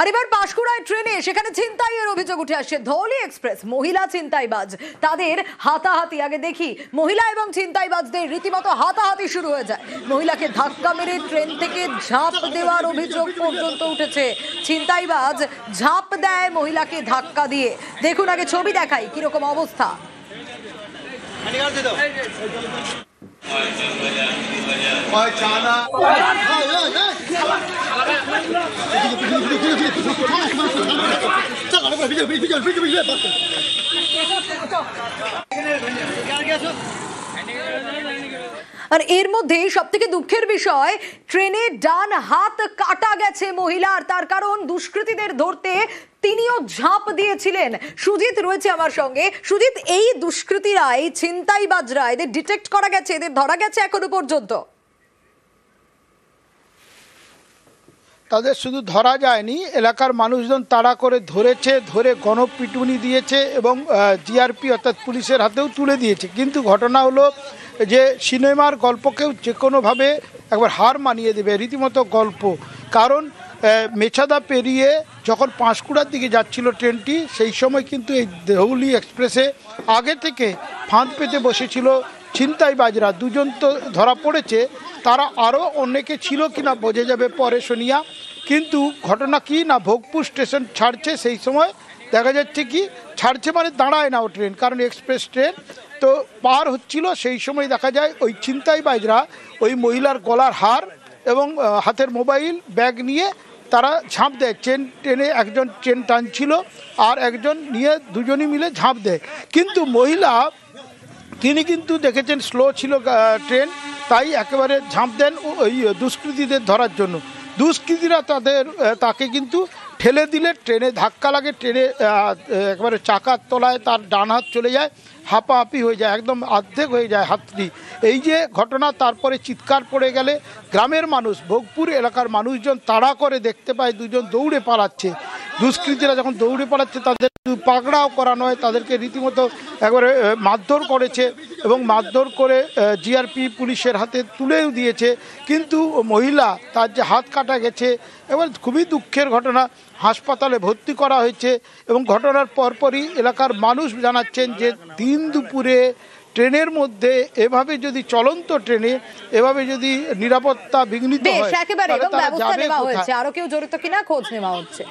আর এবার পাঁশকুড়ায় ট্রেনে সেখানে ছিনতাইয়ের অভিযোগ উঠে আসছে। ধৌলি এক্সপ্রেস মহিলা ছিনতাইবাজ, তাদের হাতাহাতি। আগে দেখি, মহিলা এবং ছিনতাইবাজদের রীতিমতো হাতাহাতি শুরু হয়ে যায়। মহিলাকে ধাক্কা মেরে ট্রেন থেকে ঝাঁপ দেওয়ার অভিযোগ পর্যন্ত উঠেছে। ছিনতাইবাজ ঝাঁপ দেয় মহিলাকে ধাক্কা দিয়ে। দেখুন, আগে ছবি দেখাই কিরকম অবস্থা। আর এর মধ্যে সব থেকে দুঃখের বিষয়, ট্রেনে ডান হাত কাটা গেছে মহিলার। তার কারণ দুষ্কৃতীদের ধরতে তিনিও ঝাঁপ দিয়েছিলেন। সুজিত রয়েছে আমার সঙ্গে। সুজিত, এই দুষ্কৃতীরা, এই ছিনতাইবাজরা, এদের ডিটেক্ট করা গেছে, এদের ধরা গেছে এখনো পর্যন্ত? তাদের শুধু ধরা যায়নি, এলাকার মানুষজন তাড়া করে ধরেছে, ধরে গণপিটুনি দিয়েছে এবং জিআরপি অর্থাৎ পুলিশের হাতেও তুলে দিয়েছে। কিন্তু ঘটনা হলো যে সিনেমার গল্পকেও যে কোনোভাবে একবার হার মানিয়ে দেবে, রীতিমতো গল্প। কারণ মেছাদা পেরিয়ে যখন পাঁশকুড়ার দিকে যাচ্ছিল ট্রেনটি, সেই সময় কিন্তু এই ধৌলি এক্সপ্রেসে আগে থেকে ফাঁদ পেতে বসেছিল ছিনতাইবাজরা। দুজন তো ধরা পড়েছে, তারা আরও অনেকে ছিল কিনা বোঝা যাবে পরে শুনিয়া। কিন্তু ঘটনা কি না, ভোগপুর স্টেশন ছাড়ছে, সেই সময় দেখা যাচ্ছে কি ছাড়ছে মানে দাঁড়ায় না ও ট্রেন, কারণ এক্সপ্রেস ট্রেন তো পার হচ্ছিল। সেই সময় দেখা যায় ওই ছিনতাইবাজরা ওই মহিলার গলার হার এবং হাতের মোবাইল ব্যাগ নিয়ে তারা ঝাঁপ দেয়। ট্রেনে একজন ট্রেন টানছিল আর একজন নিয়ে দুজনই মিলে ঝাঁপ দেয়। কিন্তু মহিলা তিনি কিন্তু দেখেছেন স্লো ছিল ট্রেন, তাই একেবারে ঝাঁপ দেন ওই দুষ্কৃতীদের ধরার জন্য। দুষ্কৃতীরা তাকে কিন্তু ঠেলে দিলে ট্রেনে ধাক্কা লাগে, ট্রেনে একেবারে চাকার তলায় তার ডান হাত চলে যায়, হাঁপাহাঁপি হয়ে যায়, একদম অর্ধেক হয়ে যায় হাতটি। এই যে ঘটনা, তারপরে চিৎকার পড়ে গেলে গ্রামের মানুষ, ভোগপুর এলাকার মানুষজন তাড়া করে দেখতে পায় দুজন দৌড়ে পালাচ্ছে। দুষ্কৃতীরা যখন দৌড়ে পালাচ্ছে, তাদের পাকড়াও করানো হয়, তাদেরকে রীতিমতো একবারে মারধর করেছে এবং মারধর করে জিআরপি পুলিশের হাতে তুলেও দিয়েছে। কিন্তু মহিলা, তার যে হাত কাটা গেছে, এবার খুবই দুঃখের ঘটনা, হাসপাতালে ভর্তি করা হয়েছে। এবং ঘটনার পরপরই এলাকার মানুষ জানাচ্ছেন যে দিন দুপুরে ট্রেনের মধ্যে এভাবে যদি, চলন্ত ট্রেনে এভাবে যদি নিরাপত্তা বিঘ্নিত হয়, একেবারে, এবং ব্যবস্থা নেওয়া হয়েছে। আরো কেউ জড়িত কিনা খোঁজ নেওয়া হচ্ছে।